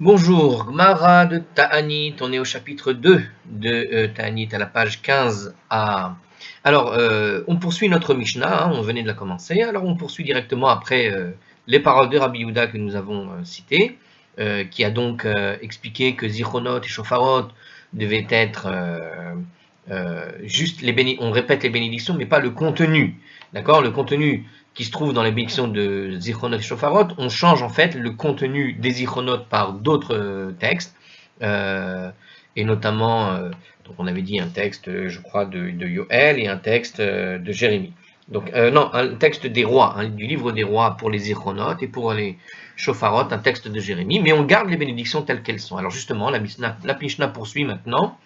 Bonjour, Gmara de Ta'anit, on est au chapitre 2 de Ta'anit à la page 15a. Alors, on poursuit notre Mishnah, on venait de la commencer, alors on poursuit directement après les paroles de Rabbi Yehuda que nous avons citées, qui a donc expliqué que Zichronot et Shofarot devaient être juste on répète les bénédictions, mais pas le contenu, d'accord? Le contenu qui se trouve dans les bénédictions de Zichronot et Shofarot, on change en fait le contenu des Zichronot par d'autres textes, et notamment, donc on avait dit un texte, je crois, de Yoël et un texte de Jérémie. Donc, non, un texte des rois, du livre des rois pour les Zichronot et pour les Shofarot, un texte de Jérémie, mais on garde les bénédictions telles qu'elles sont. Alors justement, la Mishnah poursuit maintenant,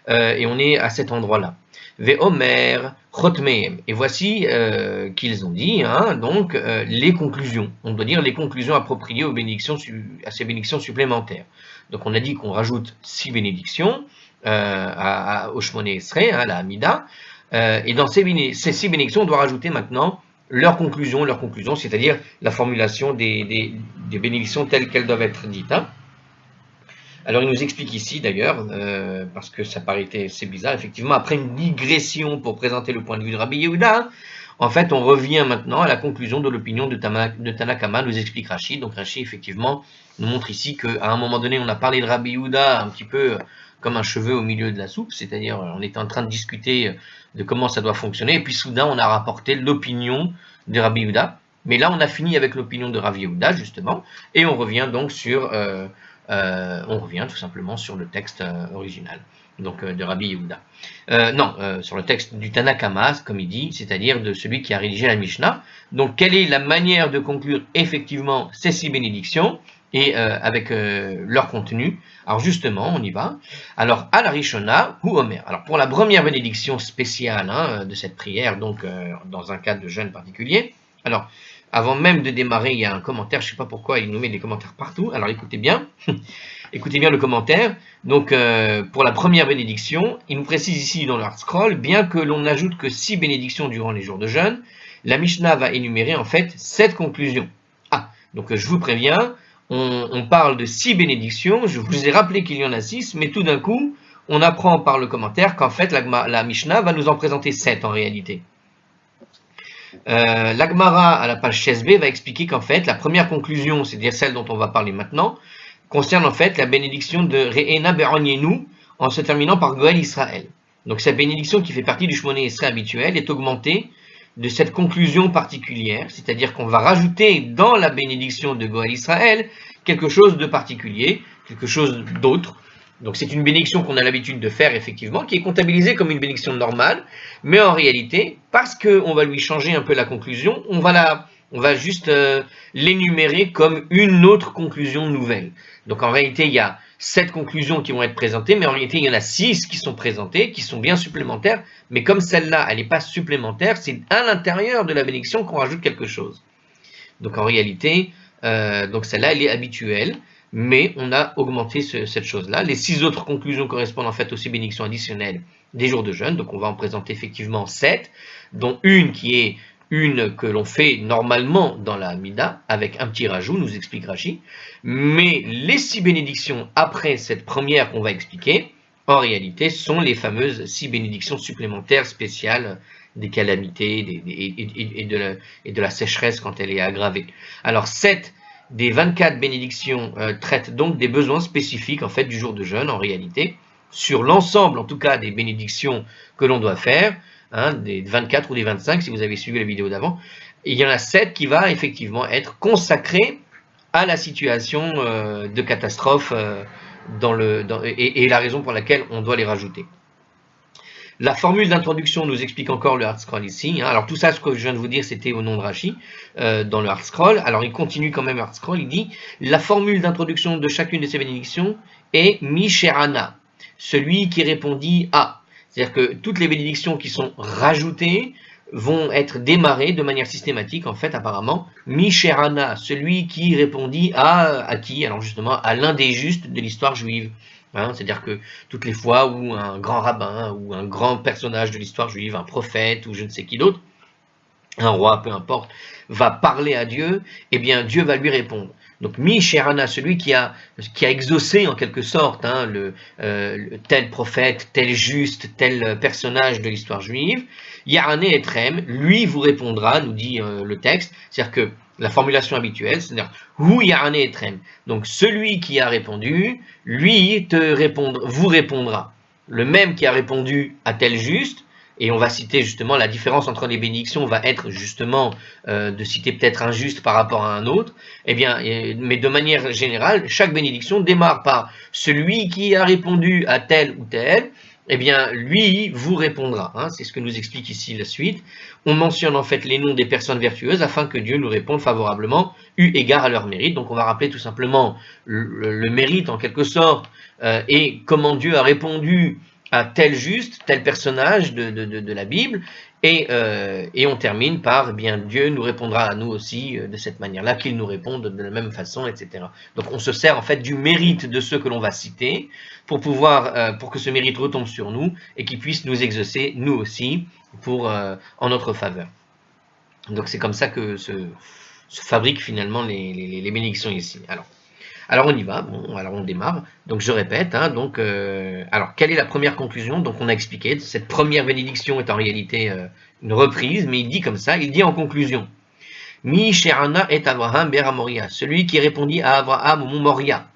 et on est à cet endroit-là. Ve'omer chotmehem. Et voici qu'ils ont dit, donc les conclusions. On doit dire les conclusions appropriées à ces bénédictions supplémentaires. Donc on a dit qu'on rajoute 6 bénédictions au Shmoneh Esrei, la Hamida, et dans ces 6 bénédictions, on doit rajouter maintenant leurs conclusions, c'est-à-dire la formulation des bénédictions telles qu'elles doivent être dites. Alors il nous explique ici d'ailleurs, parce que ça paraît assez bizarre, effectivement, après une digression pour présenter le point de vue de Rabbi Yehuda, en fait on revient maintenant à la conclusion de l'opinion de Tana Kama, nous explique Rashi. Donc Rashi effectivement nous montre ici qu'à un moment donné on a parlé de Rabbi Yehuda un petit peu comme un cheveu au milieu de la soupe, c'est-à-dire on était en train de discuter de comment ça doit fonctionner, et puis soudain on a rapporté l'opinion de Rabbi Yehuda, mais là on a fini avec l'opinion de Rabbi Yehuda justement, et on revient donc sur... on revient tout simplement sur le texte original, donc de Rabbi Yehuda. Sur le texte du Tana Kama, comme il dit, c'est-à-dire de celui qui a rédigé la Mishnah. Donc, quelle est la manière de conclure effectivement ces 6 bénédictions et avec leur contenu? Alors justement, on y va. Alors, à la Rishona, ou Omer. Alors, pour la première bénédiction spéciale de cette prière, donc dans un cas de jeûne particulier, alors, avant même de démarrer, il y a un commentaire, je ne sais pas pourquoi il nous met des commentaires partout, alors écoutez bien, écoutez bien le commentaire. Donc pour la première bénédiction, il nous précise ici dans l'Artscroll, bien que l'on n'ajoute que 6 bénédictions durant les jours de jeûne, la Mishnah va énumérer en fait 7 conclusions. Donc je vous préviens, on parle de 6 bénédictions, je vous ai rappelé qu'il y en a 6, mais tout d'un coup, on apprend par le commentaire qu'en fait la Mishnah va nous en présenter 7 en réalité. L'Agmara à la page 16b va expliquer qu'en fait la première conclusion, c'est-à-dire celle dont on va parler maintenant, concerne en fait la bénédiction de Re'ena Be'onyenu en se terminant par Goël Israël. Donc cette bénédiction qui fait partie du Shmoneh Esrei habituel est augmentée de cette conclusion particulière, c'est-à-dire qu'on va rajouter dans la bénédiction de Goël Israël quelque chose de particulier, quelque chose d'autre. Donc c'est une bénédiction qu'on a l'habitude de faire effectivement, qui est comptabilisée comme une bénédiction normale, mais en réalité, parce qu'on va lui changer un peu la conclusion, on va juste l'énumérer comme une autre conclusion nouvelle. Donc en réalité, il y a 7 conclusions qui vont être présentées, mais en réalité, il y en a 6 qui sont présentées, qui sont bien supplémentaires, mais comme celle-là, elle n'est pas supplémentaire, c'est à l'intérieur de la bénédiction qu'on rajoute quelque chose. Donc en réalité, donc celle-là, elle est habituelle, mais on a augmenté cette chose-là. Les 6 autres conclusions correspondent en fait aux 6 bénédictions additionnelles des jours de jeûne, donc on va en présenter effectivement 7, dont une qui est une que l'on fait normalement dans la Mida, avec un petit rajout, nous explique Rashi, mais les 6 bénédictions après cette première qu'on va expliquer, en réalité, sont les fameuses 6 bénédictions supplémentaires spéciales des calamités et de la sécheresse quand elle est aggravée. Alors 7 des 24 bénédictions traitent donc des besoins spécifiques en fait du jour de jeûne en réalité, sur l'ensemble en tout cas des bénédictions que l'on doit faire, des 24 ou des 25 si vous avez suivi la vidéo d'avant. Il y en a 7 qui va effectivement être consacrées à la situation de catastrophe et la raison pour laquelle on doit les rajouter. La formule d'introduction nous explique encore le Hartscroll ici. Alors tout ça, ce que je viens de vous dire, c'était au nom de Rashi, dans le Hartscroll. Alors il continue quand même le Hartscroll, il dit « La formule d'introduction de chacune de ces bénédictions est Misherana, celui qui répondit à ». C'est-à-dire que toutes les bénédictions qui sont rajoutées vont être démarrées de manière systématique, en fait, apparemment. Misherana, celui qui répondit à qui? Alors justement, à l'un des justes de l'histoire juive. C'est-à-dire que toutes les fois où un grand rabbin ou un grand personnage de l'histoire juive, un prophète ou je ne sais qui d'autre, un roi, peu importe, va parler à Dieu, eh bien Dieu va lui répondre. Donc, Mi Sherana, celui qui a exaucé en quelque sorte tel prophète, tel juste, tel personnage de l'histoire juive, Yarane Etrem, lui vous répondra, nous dit le texte, c'est-à-dire que la formulation habituelle, c'est-à-dire Hu Yarane Etrem. Donc, celui qui a répondu, lui vous répondra. Le même qui a répondu à tel juste, et on va citer justement la différence entre les bénédictions, va être justement de citer peut-être un juste par rapport à un autre, eh bien, mais de manière générale, chaque bénédiction démarre par celui qui a répondu à tel ou tel, eh bien, lui vous répondra. Hein, c'est ce que nous explique ici la suite. On mentionne en fait les noms des personnes vertueuses afin que Dieu nous réponde favorablement, eu égard à leur mérite. Donc on va rappeler tout simplement le mérite en quelque sorte, et comment Dieu a répondu à tel juste, tel personnage de la Bible, et on termine par, eh bien, Dieu nous répondra à nous aussi de cette manière-là, qu'il nous réponde de la même façon, etc. Donc on se sert en fait du mérite de ceux que l'on va citer, pour que ce mérite retombe sur nous, et qu'il puisse nous exaucer, nous aussi, en notre faveur. Donc c'est comme ça que se fabriquent finalement les bénédictions ici. Alors on y va, bon, alors on démarre. Donc je répète, alors quelle est la première conclusion? Donc on a expliqué, cette première bénédiction est en réalité une reprise, mais il dit comme ça, il dit en conclusion, Mi She'ana et Abraham Ber Moria, celui qui répondit à Abraham au mont Moria.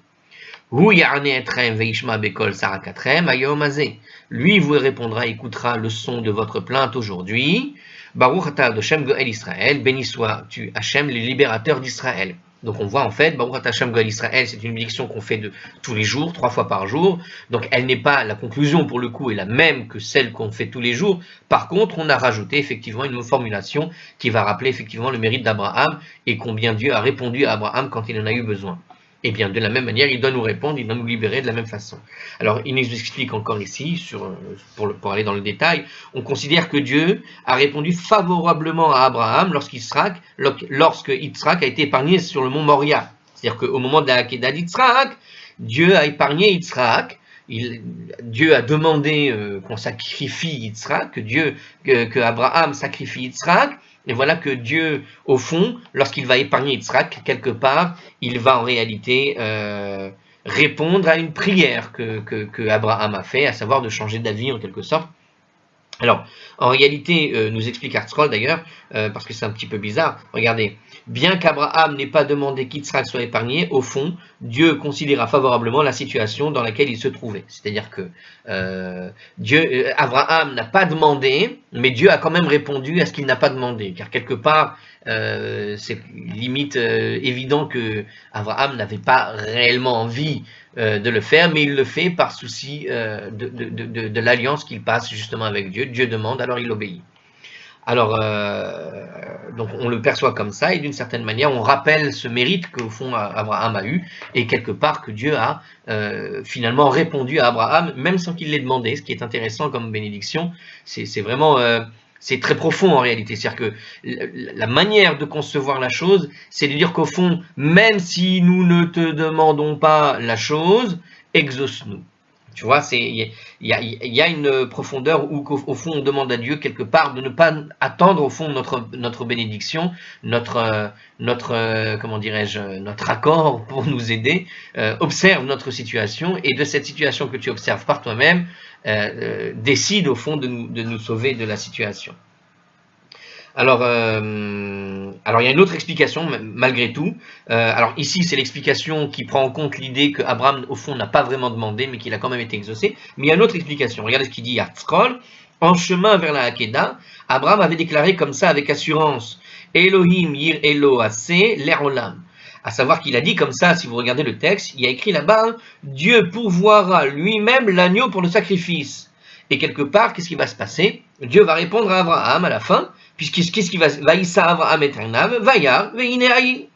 Hu Ya'ane etrem veishma bekol sarakatrem ayom hazeh. Lui vous répondra, écoutera le son de votre plainte aujourd'hui. Baruch atah Hashem Goel Israël, béni sois-tu Hashem, le libérateur d'Israël. Donc on voit en fait, Baruch atah Hashem Goel Israël, c'est une bénédiction qu'on fait de tous les jours, 3 fois par jour. Donc elle n'est pas, la conclusion pour le coup est la même que celle qu'on fait tous les jours. Par contre, on a rajouté effectivement une formulation qui va rappeler effectivement le mérite d'Abraham et combien Dieu a répondu à Abraham quand il en a eu besoin. Eh bien, de la même manière, il doit nous répondre, il doit nous libérer de la même façon. Alors, il nous explique encore ici, pour aller dans le détail, on considère que Dieu a répondu favorablement à Abraham lorsque Yitzhak a été épargné sur le mont Moria. C'est-à-dire qu'au moment de la Hakeda d'Yitzhak, Dieu a épargné Yitzhak, Dieu a demandé qu'on sacrifie Yitzhak, que Abraham sacrifie Yitzhak. Et voilà que Dieu, au fond, lorsqu'il va épargner Yitzhak, quelque part, il va en réalité répondre à une prière que Abraham a fait, à savoir de changer d'avis en quelque sorte. Alors, en réalité, nous explique Hartzroll d'ailleurs, parce que c'est un petit peu bizarre, regardez, bien qu'Abraham n'ait pas demandé qu'Yitzhak soit épargné, au fond, Dieu considéra favorablement la situation dans laquelle il se trouvait. C'est-à-dire que Abraham n'a pas demandé, mais Dieu a quand même répondu à ce qu'il n'a pas demandé, car quelque part, c'est limite évident que Abraham n'avait pas réellement envie de le faire, mais il le fait par souci de l'alliance qu'il passe justement avec Dieu. Dieu demande, alors il obéit. Alors, donc on le perçoit comme ça, et d'une certaine manière, on rappelle ce mérite qu'au fond Abraham a eu, et quelque part que Dieu a finalement répondu à Abraham, même sans qu'il l'ait demandé. Ce qui est intéressant comme bénédiction, c'est vraiment... c'est très profond en réalité, c'est-à-dire que la manière de concevoir la chose, c'est de dire qu'au fond, même si nous ne te demandons pas la chose, exauce-nous. Tu vois, il y a une profondeur où au fond on demande à Dieu quelque part de ne pas attendre au fond notre bénédiction, notre comment dirais-je, notre accord pour nous aider. Observe notre situation, et de cette situation que tu observes par toi-même, décide au fond de nous sauver de la situation. Alors il y a une autre explication malgré tout. Alors ici, c'est l'explication qui prend en compte l'idée que Abraham, au fond, n'a pas vraiment demandé, mais qu'il a quand même été exaucé. Mais il y a une autre explication. Regardez ce qu'il dit Hartzroll. En chemin vers la Hakeda, Abraham avait déclaré comme ça avec assurance Elohim yir Elo aseh le'olam. À savoir qu'il a dit comme ça, si vous regardez le texte, il y a écrit là-bas, Dieu pourvoira lui-même l'agneau pour le sacrifice. Et quelque part, qu'est-ce qui va se passer? Dieu va répondre à Abraham à la fin, puisqu'est-ce qui va Vaïssa Abraham eternav, Vaïar, Veineaï.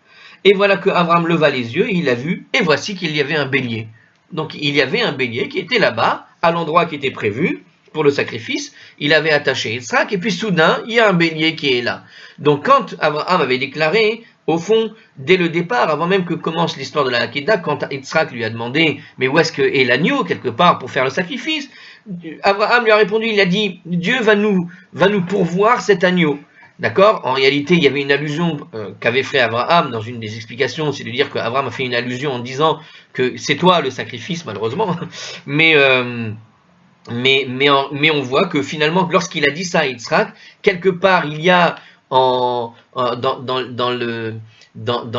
Et voilà que Abraham leva les yeux, et il a vu, et voici qu'il y avait un bélier. Donc il y avait un bélier qui était là-bas, à l'endroit qui était prévu pour le sacrifice. Il avait attaché Yitzhak, et puis soudain, il y a un bélier qui est là. Donc quand Abraham avait déclaré, au fond, dès le départ, avant même que commence l'histoire de la Hakeda, quand Yitzhak lui a demandé, mais où est-ce que est l'agneau quelque part pour faire le sacrifice, Abraham lui a répondu, il a dit, Dieu va nous pourvoir cet agneau. D'accord? En réalité, il y avait une allusion qu'avait fait Abraham dans une des explications, c'est de dire qu'Abraham a fait une allusion en disant que c'est toi le sacrifice, malheureusement, mais, mais on voit que finalement, lorsqu'il a dit ça à Yitzhak, quelque part, il y a dans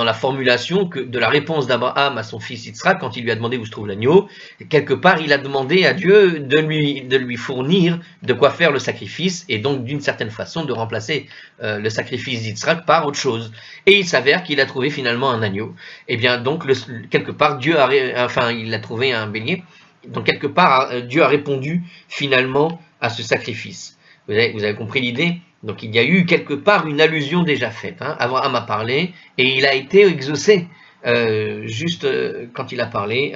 la formulation de la réponse d'Abraham à son fils Yitzhak, quand il lui a demandé où se trouve l'agneau, quelque part, il a demandé à Dieu de lui fournir de quoi faire le sacrifice, et donc d'une certaine façon de remplacer le sacrifice d'Yitzhak par autre chose. Et il s'avère qu'il a trouvé finalement un agneau. Et bien donc, quelque part, il a trouvé un bélier. Donc quelque part, Dieu a répondu finalement à ce sacrifice. Vous avez compris l'idée? Donc il y a eu quelque part une allusion déjà faite. Abraham a parlé et il a été exaucé juste quand il a parlé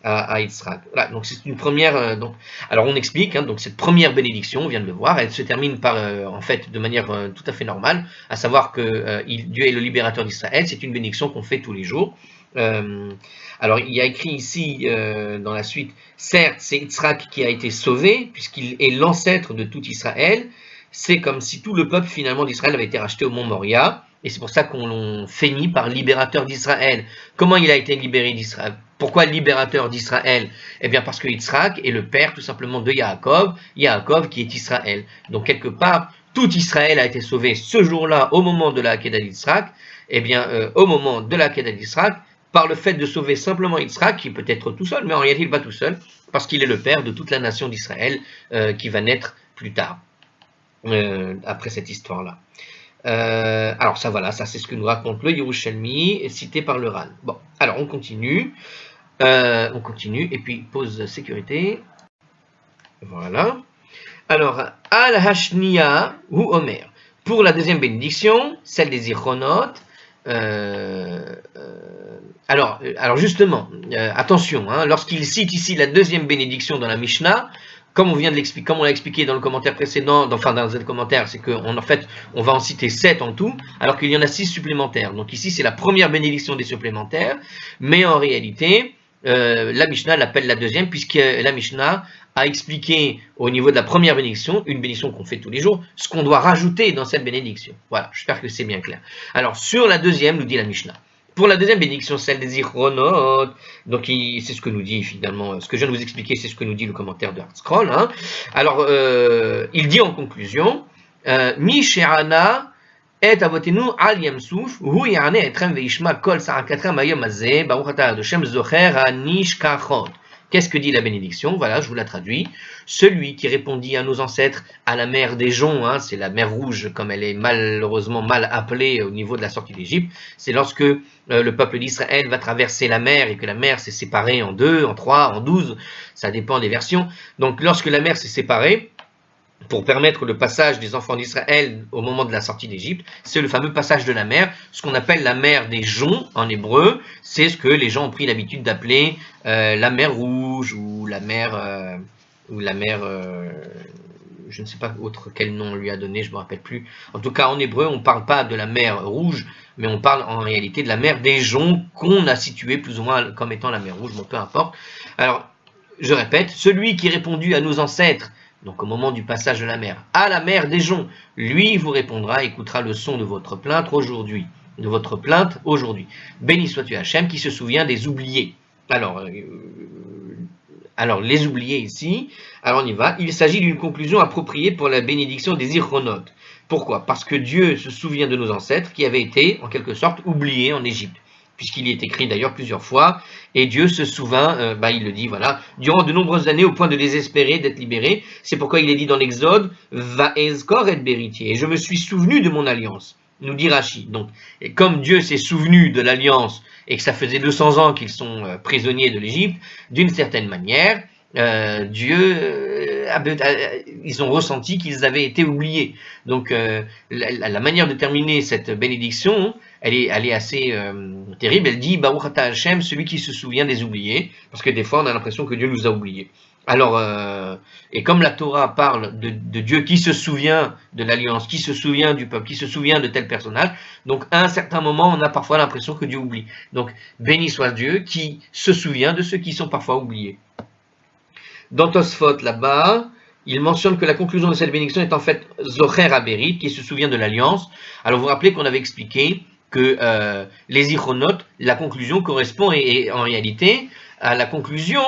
à Yitzhak. Voilà, donc c'est une première. Alors on explique, donc cette première bénédiction, on vient de le voir, elle se termine par, en fait, de manière tout à fait normale, à savoir que Dieu est le libérateur d'Israël. C'est une bénédiction qu'on fait tous les jours. Alors il y a écrit ici dans la suite, certes c'est Yitzhak qui a été sauvé puisqu'il est l'ancêtre de tout Israël. C'est comme si tout le peuple finalement d'Israël avait été racheté au mont Moria, et c'est pour ça qu'on finit par libérateur d'Israël. Comment il a été libéré d'Israël? Pourquoi libérateur d'Israël? Eh bien parce que Yitzhak est le père tout simplement de Yaakov, Yaakov qui est Israël. Donc quelque part, tout Israël a été sauvé ce jour-là au moment de la Hakeda d'Yitzhak. Eh bien au moment de la Hakeda d'Yitzhak, par le fait de sauver simplement Yitzhak, qui peut être tout seul, mais en réalité il va tout seul, parce qu'il est le père de toute la nation d'Israël qui va naître plus tard. Après cette histoire-là. Alors ça voilà, ça c'est ce que nous raconte le Yerushalmi, cité par le Ran. Bon, alors on continue, et puis pause sécurité. Voilà. Alors, Al-Hashniya ou Omer. Pour la deuxième bénédiction, celle des Zichronot, alors justement, attention, lorsqu'il cite ici la deuxième bénédiction dans la Mishnah, comme on l'a expliqué dans le commentaire précédent, dans le commentaire, c'est qu'en fait, on va en citer 7 en tout, alors qu'il y en a 6 supplémentaires. Donc ici, c'est la première bénédiction des supplémentaires, mais en réalité, la Mishnah l'appelle la deuxième, puisque la Mishnah a expliqué au niveau de la première bénédiction, une bénédiction qu'on fait tous les jours, ce qu'on doit rajouter dans cette bénédiction. Voilà, j'espère que c'est bien clair. Alors, sur la deuxième, nous dit la Mishnah. Pour la deuxième bénédiction, celle des Zichronot, donc c'est ce que nous dit finalement, ce que je viens de vous expliquer, c'est ce que nous dit le commentaire de Hardscroll. Alors, il dit en conclusion, Mi she'ana et avotenu al yamsuf, hu ya'ane etrem veishma kol sa'akatrem ayom hazeh, baruch atah Hashem zocher ha'nishkachot. Qu'est-ce que dit la bénédiction? Voilà, je vous la traduis. Celui qui répondit à nos ancêtres à la mer des joncs, c'est la mer Rouge, comme elle est malheureusement mal appelée au niveau de la sortie d'Égypte, c'est lorsque le peuple d'Israël va traverser la mer et que la mer s'est séparée en 2, en 3, en 12, ça dépend des versions. Donc lorsque la mer s'est séparée, pour permettre le passage des enfants d'Israël au moment de la sortie d'Égypte, c'est le fameux passage de la mer, ce qu'on appelle la mer des joncs en hébreu, c'est ce que les gens ont pris l'habitude d'appeler la mer Rouge ou la mer, je ne sais pas quel nom on lui a donné, je ne me rappelle plus. En tout cas, en hébreu, on ne parle pas de la mer Rouge, mais on parle en réalité de la mer des joncs qu'on a située plus ou moins comme étant la mer Rouge, bon, peu importe. Alors, je répète, celui qui répondit à nos ancêtres, donc au moment du passage de la mer, à la mer des joncs, lui vous répondra, écoutera le son de votre plainte aujourd'hui. Béni sois-tu Hachem qui se souvient des oubliés. Alors les oubliés ici, alors on y va. Il s'agit d'une conclusion appropriée pour la bénédiction des Zichronot. Pourquoi? Parce que Dieu se souvient de nos ancêtres qui avaient été, en quelque sorte, oubliés en Égypte. Puisqu'il y est écrit d'ailleurs plusieurs fois, et Dieu se souvint, il le dit, voilà, durant de nombreuses années au point de désespérer d'être libéré. C'est pourquoi il est dit dans l'Exode, va ezkor et beritier, et je me suis souvenu de mon alliance, nous dit Rashi. Donc, et comme Dieu s'est souvenu de l'alliance et que ça faisait 200 ans qu'ils sont prisonniers de l'Égypte, d'une certaine manière, ils ont ressenti qu'ils avaient été oubliés. Donc, la manière de terminer cette bénédiction, elle est assez terrible. Elle dit Baruch atah Hashem, celui qui se souvient des oubliés, parce que des fois on a l'impression que Dieu nous a oubliés. Alors, et comme la Torah parle de Dieu qui se souvient de l'alliance, qui se souvient du peuple, qui se souvient de tel personnage, donc à un certain moment on a parfois l'impression que Dieu oublie. Donc béni soit Dieu qui se souvient de ceux qui sont parfois oubliés. Dans Tosfot là-bas, il mentionne que la conclusion de cette bénédiction est en fait Zocher Aberit, qui se souvient de l'alliance. Alors vous vous rappelez qu'on avait expliqué que les Zichronot, la conclusion correspond et en réalité à la conclusion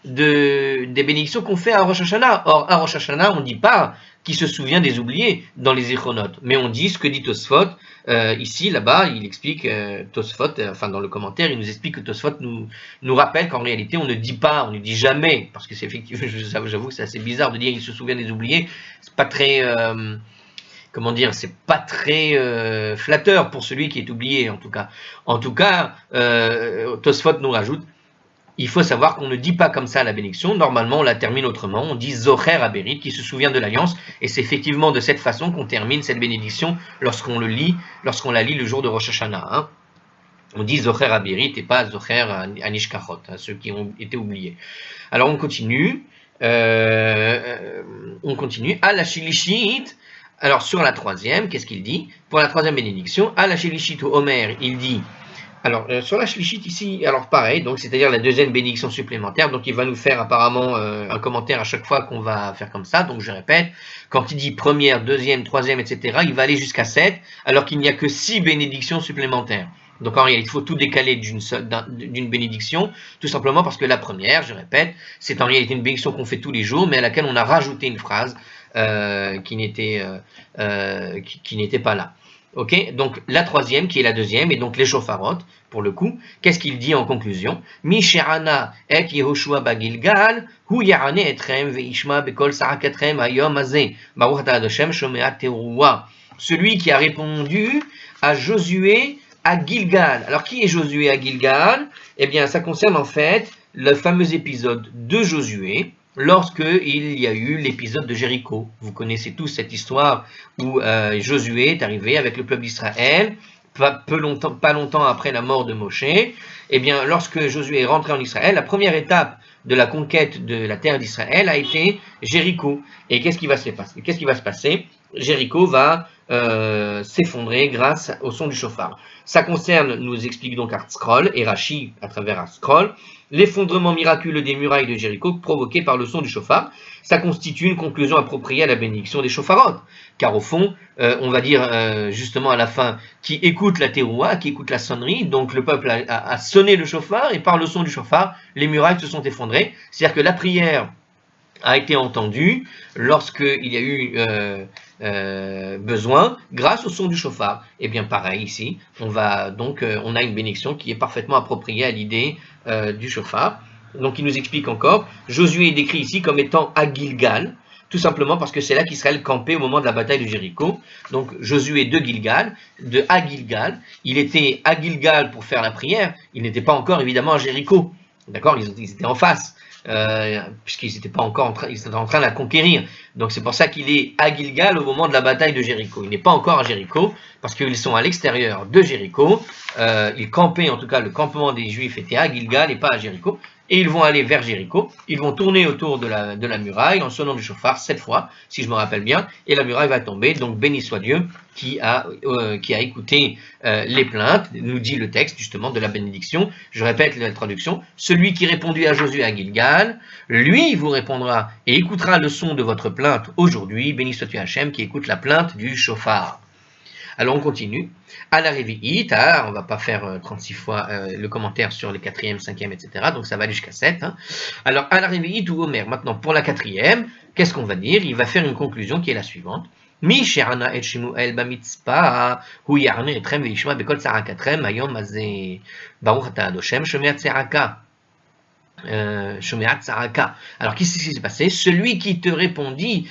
des bénédictions qu'on fait à Rosh Hashanah. Or, à Rosh Hashanah, on ne dit pas qui se souvient des oubliés dans les Zichronot, mais on dit ce que dit Tosfot. Ici, là-bas, il explique, Tosfot, enfin dans le commentaire, il nous explique que Tosfot nous rappelle qu'en réalité, on ne dit jamais, parce que c'est effectivement, j'avoue que c'est assez bizarre de dire il se souvient des oubliés, c'est pas très... comment dire, c'est pas très flatteur pour celui qui est oublié, en tout cas. En tout cas, Tosfot nous rajoute, il faut savoir qu'on ne dit pas comme ça la bénédiction, normalement on la termine autrement, on dit Zocher Aberit, qui se souvient de l'alliance, et c'est effectivement de cette façon qu'on termine cette bénédiction lorsqu'on la lit le jour de Rosh Hashanah. Hein. On dit Zocher Aberit et pas Zocher Anishkachot, hein, ceux qui ont été oubliés. Alors on continue, à la Shilishit. Alors sur la troisième, qu'est-ce qu'il dit? Pour la troisième bénédiction, à la Shilishit ou Omer, il dit... Alors, sur la Shlichit ici, alors pareil, donc c'est-à-dire la deuxième bénédiction supplémentaire, donc il va nous faire apparemment un commentaire à chaque fois qu'on va faire comme ça, donc je répète, quand il dit première, deuxième, troisième, etc., il va aller jusqu'à 7, alors qu'il n'y a que 6 bénédictions supplémentaires. Donc en réalité, il faut tout décaler d'une bénédiction, tout simplement parce que la première, je répète, c'est en réalité une bénédiction qu'on fait tous les jours, mais à laquelle on a rajouté une phrase qui n'était pas là. Ok, donc la troisième qui est la deuxième, et donc les shofarot, pour le coup, qu'est-ce qu'il dit en conclusion? Mi she'ana et Yehoshua bagilgal, hu ya'ane etrem ve'ishma bekol sa'akatrem hayom hazeh, baruch atah Hashem shomeat teruah. Celui qui a répondu à Josué à Gilgal. Alors qui est Josué à Gilgal? Eh bien, ça concerne en fait le fameux épisode de Josué, lorsqu'il y a eu l'épisode de Jéricho. Vous connaissez tous cette histoire où Josué est arrivé avec le peuple d'Israël, pas longtemps après la mort de Moshe. Eh bien, lorsque Josué est rentré en Israël, la première étape de la conquête de la terre d'Israël a été Jéricho. Et qu'est-ce qui va se passer? Jéricho va s'effondrer grâce au son du shofar. Ça concerne, nous explique donc Artscroll et Rashi à travers Artscroll, l'effondrement miraculeux des murailles de Jéricho provoqué par le son du shofar. Ça constitue une conclusion appropriée à la bénédiction des shofarot. Car au fond, on va dire justement à la fin, qui écoute la teroua, qui écoute la sonnerie, donc le peuple a sonné le shofar, et par le son du shofar, les murailles se sont effondrées. C'est-à-dire que la prière a été entendue lorsqu'il y a eu besoin, grâce au son du shofar. Et bien pareil ici, on a une bénédiction qui est parfaitement appropriée à l'idée du shofar. Donc il nous explique encore, Josué est décrit ici comme étant à Gilgal, tout simplement parce que c'est là qu'Israël campait au moment de la bataille de Jéricho. Donc Josué de Gilgal, de à Gilgal, il était à Gilgal pour faire la prière, il n'était pas encore évidemment à Jéricho. D'accord, ils étaient en face. Puisqu'ils n'étaient pas encore ils étaient en train de la conquérir. Donc c'est pour ça qu'il est à Gilgal au moment de la bataille de Jéricho. Il n'est pas encore à Jéricho, parce qu'ils sont à l'extérieur de Jéricho. Ils campaient, en tout cas le campement des Juifs était à Gilgal et pas à Jéricho. Et ils vont aller vers Jéricho, ils vont tourner autour de la muraille en sonnant du shofar 7 fois, si je me rappelle bien, et la muraille va tomber. Donc béni soit Dieu qui a écouté les plaintes, nous dit le texte justement de la bénédiction. Je répète la traduction, celui qui répondit à Josué à Gilgal, lui vous répondra et écoutera le son de votre plainte aujourd'hui, béni soit Dieu Hachem qui écoute la plainte du shofar. Alors on continue. À la Révi'it, on ne va pas faire 36 fois le commentaire sur les 4e, 5e, etc. Donc ça va aller jusqu'à 7. Hein. Alors à la Révi'it ou Omer, maintenant pour la 4e, qu'est-ce qu'on va dire? Il va faire une conclusion qui est la suivante. Mi she'ana et Shemuel bamitzpah, hu ya'ane etrem ve'yishma bekol tzarakatrem hayom hazeh. Baruch atah Hashem shomeat tzaraka. Alors, qu'est-ce qui s'est passé? Celui qui répondit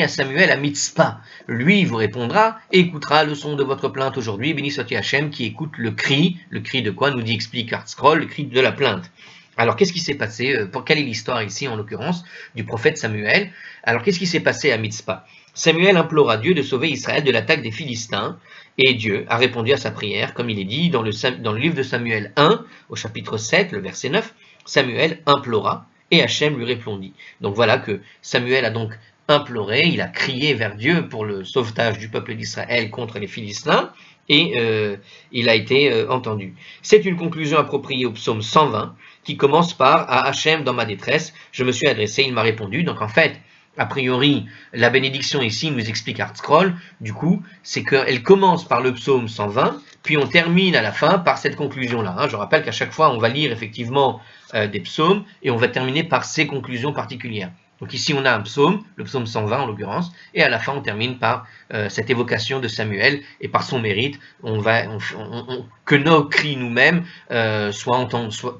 à Samuel à Mitzpah, lui vous répondra et écoutera le son de votre plainte aujourd'hui. Béni soit Hachem qui écoute le cri de quoi nous dit explique Artscroll, le cri de la plainte. Alors, qu'est-ce qui s'est passé? Quelle est l'histoire ici, en l'occurrence, du prophète Samuel? Alors, qu'est-ce qui s'est passé à Mitzpah? Samuel implora Dieu de sauver Israël de l'attaque des Philistins, et Dieu a répondu à sa prière, comme il est dit dans le livre de Samuel 1, au chapitre 7, le verset 9, Samuel implora, et Hachem lui répondit. Donc voilà que Samuel a donc imploré, il a crié vers Dieu pour le sauvetage du peuple d'Israël contre les Philistins, et il a été entendu. C'est une conclusion appropriée au psaume 120 qui commence par « À Hachem dans ma détresse, je me suis adressé, il m'a répondu ». Donc en fait, a priori, la bénédiction ici nous explique ArtScroll, du coup, c'est qu'elle commence par le psaume 120, puis on termine à la fin par cette conclusion-là. Je rappelle qu'à chaque fois, on va lire effectivement des psaumes et on va terminer par ces conclusions particulières. Donc ici, on a un psaume, le psaume 120 en l'occurrence, et à la fin, on termine par cette évocation de Samuel, et par son mérite, que nos cris nous-mêmes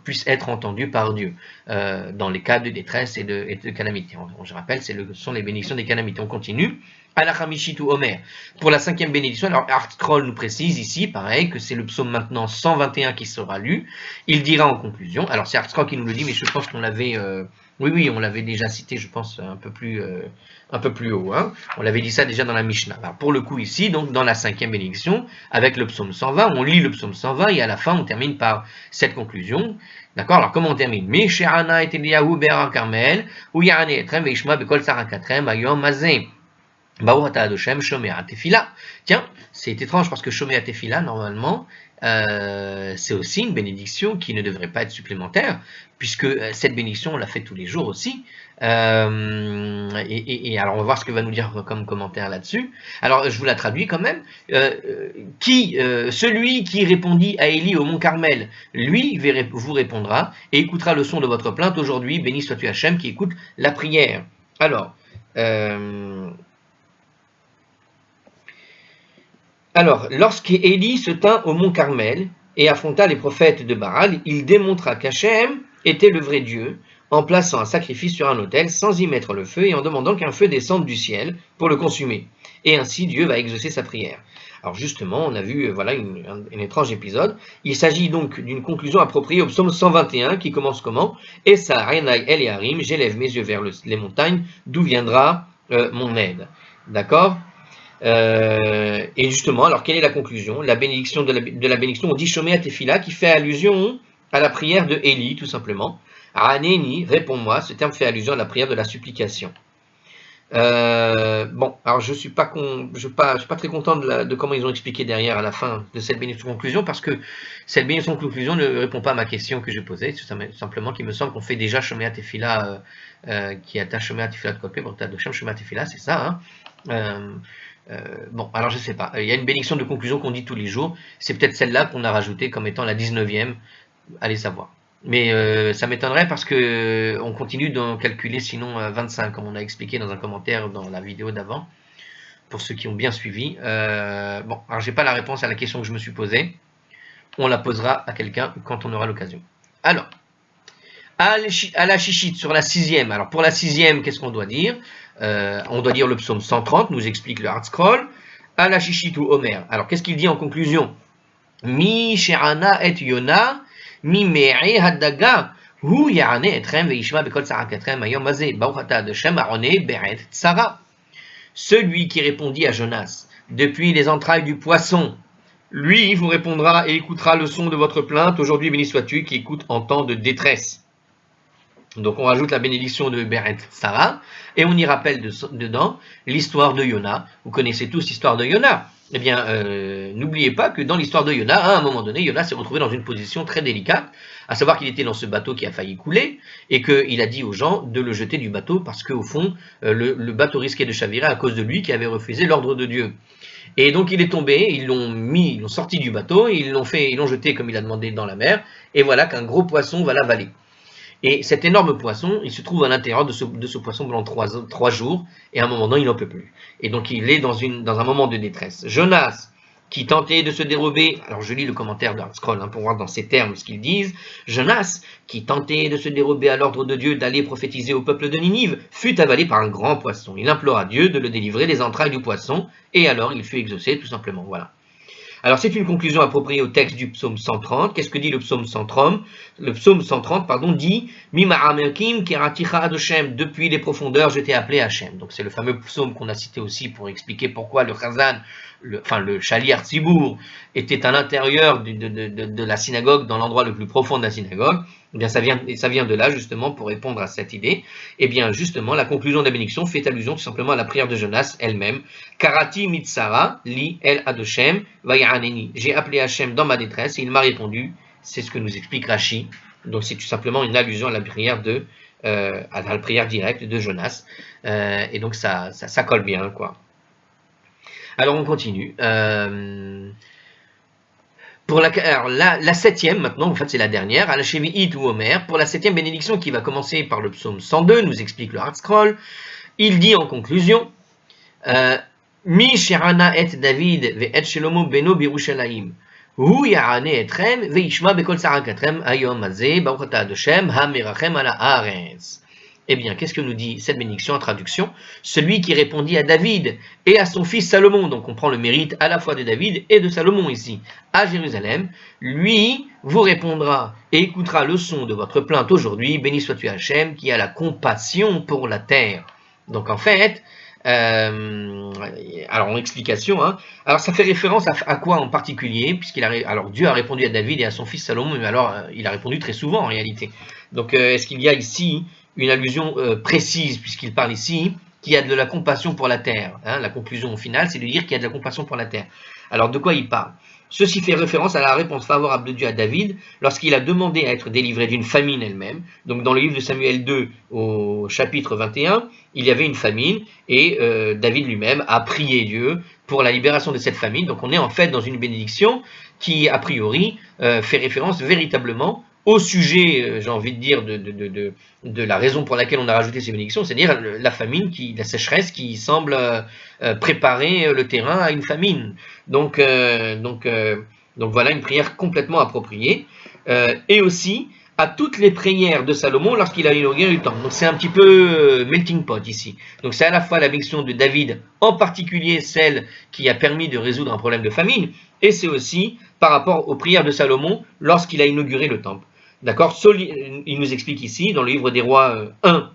puissent être entendus par Dieu, dans les cas de détresse et de calamité. Je rappelle, ce sont les bénédictions des calamités. On continue. Alachamishitu Omer. Pour la 5e bénédiction, alors ArtScroll nous précise ici, pareil, que c'est le psaume maintenant 121 qui sera lu. Il dira en conclusion, alors c'est ArtScroll qui nous le dit, mais je pense qu'on l'avait... Oui, on l'avait déjà cité, je pense, un peu plus haut. On l'avait dit ça déjà dans la Mishnah. Alors, pour le coup, ici, donc, dans la 5e bénédiction, avec le psaume 120, on lit le psaume 120 et à la fin, on termine par cette conclusion. D'accord? Alors, comment on termine? Mi she'ana et Eliyahu be'ar Carmel, ou ya'ane etrem ve'ishma be'kol sarakatrem ayom mazeh. Tiens, c'est étrange parce que Shomea Tefila, normalement, c'est aussi une bénédiction qui ne devrait pas être supplémentaire, puisque cette bénédiction, on la fait tous les jours aussi. Et alors, on va voir ce que va nous dire comme commentaire là-dessus. Alors, je vous la traduis quand même. Celui qui répondit à Élie au mont Carmel, lui vous répondra et écoutera le son de votre plainte aujourd'hui. Béni sois-tu Hachem qui écoute la prière. Alors, lorsqu'Élie se tint au mont Carmel et affronta les prophètes de Baal, il démontra qu'Hachem était le vrai Dieu, en plaçant un sacrifice sur un autel sans y mettre le feu et en demandant qu'un feu descende du ciel pour le consumer. Et ainsi Dieu va exaucer sa prière. Alors justement, on a vu voilà un étrange épisode. Il s'agit donc d'une conclusion appropriée au psaume 121 qui commence comment? Essa Einai El Yarim, j'élève mes yeux vers les montagnes, d'où viendra mon aide. D'accord? Et justement, alors quelle est la conclusion? La bénédiction de la bénédiction, on dit Shomea Tefila, qui fait allusion à la prière de Élie, tout simplement. Aneni, réponds-moi, ce terme fait allusion à la prière de la supplication. Bon, alors je suis pas très content de comment ils ont expliqué derrière à la fin de cette bénédiction de conclusion, parce que cette bénédiction de conclusion ne répond pas à ma question que j'ai posée, tout simplement qu'il me semble qu'on fait déjà Shomea Tefila, qui attache Shomea Tefila de Kopé, de Shomea Tefila, c'est ça, bon, alors je sais pas, il y a une bénédiction de conclusion qu'on dit tous les jours, c'est peut-être celle-là qu'on a rajoutée comme étant la 19e, allez savoir. Mais ça m'étonnerait parce que on continue d'en calculer sinon 25, comme on a expliqué dans un commentaire dans la vidéo d'avant, pour ceux qui ont bien suivi. Bon, alors j'ai pas la réponse à la question que je me suis posée, on la posera à quelqu'un quand on aura l'occasion. Alors, à la chichite sur la 6e, alors pour la 6e, qu'est-ce qu'on doit dire? On doit dire le psaume 130, nous explique le ArtScroll. À la chichite ou Omer. Alors qu'est-ce qu'il dit en conclusion? Mi she'ana et Yona, mi me'e hadaga, hu ya'ane etrem ve'ishma bekol sarakatrem ayom mazeh, ba'uchata de Shem arone be'et tsara. Celui qui répondit à Jonas depuis les entrailles du poisson, lui vous répondra et écoutera le son de votre plainte. Aujourd'hui, béni sois-tu qui écoute en temps de détresse. Donc on rajoute la bénédiction de Beret Sarah, et on y rappelle dedans l'histoire de Yona. Vous connaissez tous l'histoire de Yona. Eh bien, n'oubliez pas que dans l'histoire de Yona, à un moment donné, Yona s'est retrouvé dans une position très délicate, à savoir qu'il était dans ce bateau qui a failli couler, et qu'il a dit aux gens de le jeter du bateau, parce qu'au fond, le bateau risquait de chavirer à cause de lui qui avait refusé l'ordre de Dieu. Et donc il est tombé, ils l'ont sorti du bateau, ils l'ont jeté comme il a demandé dans la mer, et voilà qu'un gros poisson va l'avaler. Et cet énorme poisson, il se trouve à l'intérieur de ce poisson pendant 3 jours, et à un moment donné, il n'en peut plus. Et donc il est dans un moment de détresse. Jonas, qui tentait de se dérober, alors je lis le commentaire de ArtScroll pour voir dans ces termes ce qu'ils disent. Jonas, qui tentait de se dérober à l'ordre de Dieu d'aller prophétiser au peuple de Ninive, fut avalé par un grand poisson. Il implora Dieu de le délivrer des entrailles du poisson, et alors il fut exaucé, tout simplement. Voilà. Alors c'est une conclusion appropriée au texte du psaume 130. Qu'est-ce que dit le psaume 130? Le psaume 130, dit Mima'amerkim keraticha Adoshem, depuis les profondeurs je t'ai appelé Hachem. Donc c'est le fameux psaume qu'on a cité aussi pour expliquer pourquoi le Chazan le Shaliach Tzibour était à l'intérieur de la synagogue, dans l'endroit le plus profond de la synagogue, eh bien ça vient de là justement pour répondre à cette idée. Eh bien justement, la conclusion de la bénédiction fait allusion tout simplement à la prière de Jonas elle-même. Karati mitzara li el adoshem vayaraneni. J'ai appelé Hachem dans ma détresse et il m'a répondu. C'est ce que nous explique Rashi. Donc c'est tout simplement une allusion à la prière directe de Jonas. Et donc ça colle bien, quoi. Alors on continue. Pour la septième, maintenant, en fait c'est la dernière, à la Shevi'it ou Omer, pour la septième bénédiction qui va commencer par le psaume 102, nous explique le Hard-Scroll, il dit en conclusion, Mi Sherana et David ve'et Shelomo beno birushalayim, hu ya'ane etrem ve'ishma bekol sarakatrem ayom hazeh baruch ata Adoshem ha'merachem ala haaretz. Eh bien, qu'est-ce que nous dit cette bénédiction en traduction? Celui qui répondit à David et à son fils Salomon, donc on prend le mérite à la fois de David et de Salomon ici, à Jérusalem, lui vous répondra et écoutera le son de votre plainte aujourd'hui, béni sois-tu Hachem, qui a la compassion pour la terre. Donc en fait, alors en explication, alors ça fait référence à quoi en particulier, alors Dieu a répondu à David et à son fils Salomon, mais alors il a répondu très souvent en réalité. Donc est-ce qu'il y a ici une allusion précise, puisqu'il parle ici qu'il y a de la compassion pour la terre. La conclusion finale, c'est de dire qu'il y a de la compassion pour la terre. Alors, de quoi il parle? Ceci fait référence à la réponse favorable de Dieu à David lorsqu'il a demandé à être délivré d'une famine elle-même. Donc, dans le livre de Samuel 2, au chapitre 21, il y avait une famine et David lui-même a prié Dieu pour la libération de cette famine. Donc, on est en fait dans une bénédiction qui, a priori, fait référence véritablement au sujet, j'ai envie de dire, de la raison pour laquelle on a rajouté ces bénédictions, c'est-à-dire la famine, la sécheresse qui semble préparer le terrain à une famine. Donc voilà une prière complètement appropriée. Et aussi à toutes les prières de Salomon lorsqu'il a inauguré le temple. Donc c'est un petit peu melting pot ici. Donc c'est à la fois la bénédiction de David, en particulier celle qui a permis de résoudre un problème de famine, et c'est aussi par rapport aux prières de Salomon lorsqu'il a inauguré le temple. D'accord? Il nous explique ici, dans le livre des Rois 1,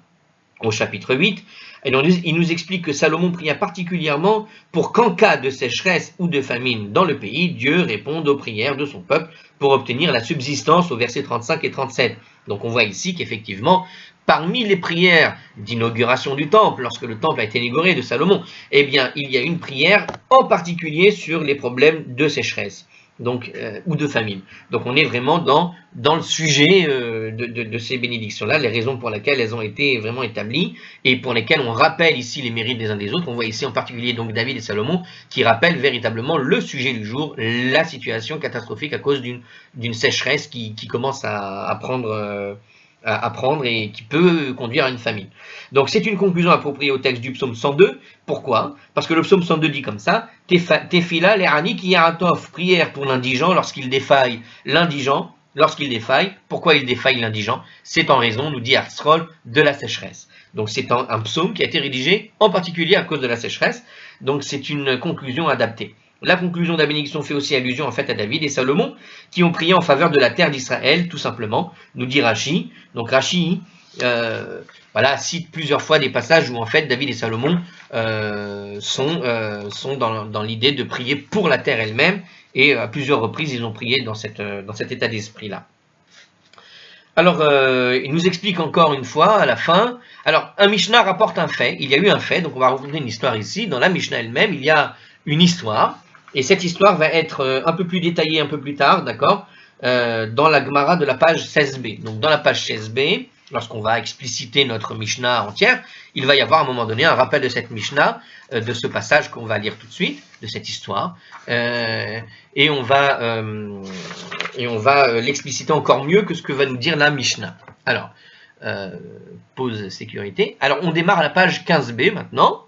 au chapitre 8, et il nous explique que Salomon pria particulièrement pour qu'en cas de sécheresse ou de famine dans le pays, Dieu réponde aux prières de son peuple pour obtenir la subsistance au verset 35 et 37. Donc on voit ici qu'effectivement, parmi les prières d'inauguration du temple, lorsque le temple a été inauguré de Salomon, eh bien il y a une prière en particulier sur les problèmes de sécheresse. Donc, ou de famine. Donc on est vraiment dans le sujet de ces bénédictions-là, les raisons pour lesquelles elles ont été vraiment établies et pour lesquelles on rappelle ici les mérites des uns des autres. On voit ici en particulier donc David et Salomon qui rappellent véritablement le sujet du jour, la situation catastrophique à cause d'une sécheresse qui commence à prendre et qui peut conduire à une famine. Donc c'est une conclusion appropriée au texte du psaume 102. Pourquoi? Parce que le psaume 102 dit comme ça, Tefila l'erani ki yaratov, prière pour l'indigent lorsqu'il défaille l'indigent, pourquoi il défaille l'indigent? C'est en raison, nous dit Hard-Scroll, de la sécheresse. Donc c'est un psaume qui a été rédigé en particulier à cause de la sécheresse, donc c'est une conclusion adaptée. La conclusion de la bénédiction fait aussi allusion en fait à David et Salomon qui ont prié en faveur de la terre d'Israël, tout simplement, nous dit Rashi. Donc Rashi cite plusieurs fois des passages où en fait David et Salomon sont dans l'idée de prier pour la terre elle-même, et à plusieurs reprises ils ont prié dans cet état d'esprit-là. Alors, il nous explique encore une fois à la fin. Alors, un Mishnah rapporte un fait. Il y a eu un fait, donc on va raconter une histoire ici. Dans la Mishnah elle-même, il y a une histoire. Et cette histoire va être un peu plus détaillée un peu plus tard, d'accord, dans la Gemara de la page 16b. Donc, dans la page 16b, lorsqu'on va expliciter notre Mishnah entière, il va y avoir à un moment donné un rappel de cette Mishnah, de ce passage qu'on va lire tout de suite, de cette histoire, et on va l'expliciter encore mieux que ce que va nous dire la Mishnah. Alors, pause sécurité. Alors, on démarre à la page 15b maintenant.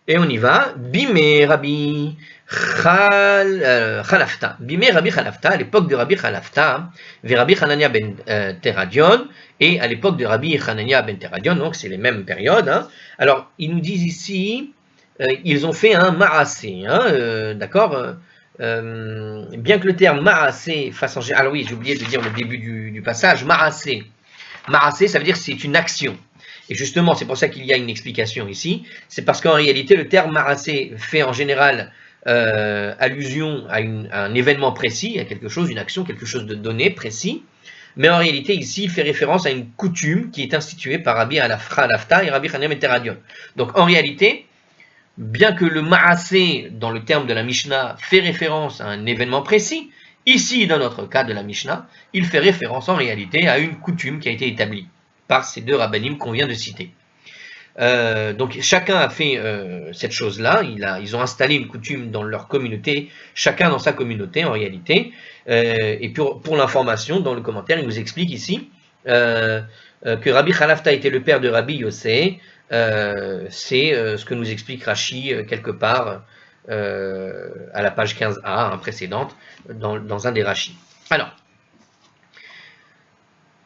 Et on y va. Bimé Rabbi Chalafta. Bimé Rabbi Chalafta, à l'époque de Rabbi Chalafta, vers Rabbi Hanania ben Teradion, et à l'époque de Rabbi Hanania ben Teradion, donc c'est les mêmes périodes. Alors, ils nous disent ici, ils ont fait un ma'asé, d'accord, bien que le terme ma'asé fasse en général, alors oui, j'ai oublié de dire le début du passage, ma'asé. Ma'asé, ça veut dire que c'est une action. Et justement, c'est pour ça qu'il y a une explication ici. C'est parce qu'en réalité, le terme Marassé fait en général allusion à un événement précis, à quelque chose, une action, quelque chose de donné, précis. Mais en réalité, ici, il fait référence à une coutume qui est instituée par Rabbi Alafta et Rabbi Hanina ben Teradion. Donc en réalité, bien que le Ma'aseh, dans le terme de la Mishnah, fait référence à un événement précis, ici, dans notre cas de la Mishnah, il fait référence en réalité à une coutume qui a été établie par ces deux rabbinim qu'on vient de citer. Donc chacun a fait cette chose-là, ils ont installé une coutume dans leur communauté, chacun dans sa communauté en réalité. Et pour l'information, dans le commentaire, il nous explique ici que Rabbi Khalafta était le père de Rabbi Yossé. C'est ce que nous explique Rashi quelque part à la page 15a précédente, dans un des Rashi.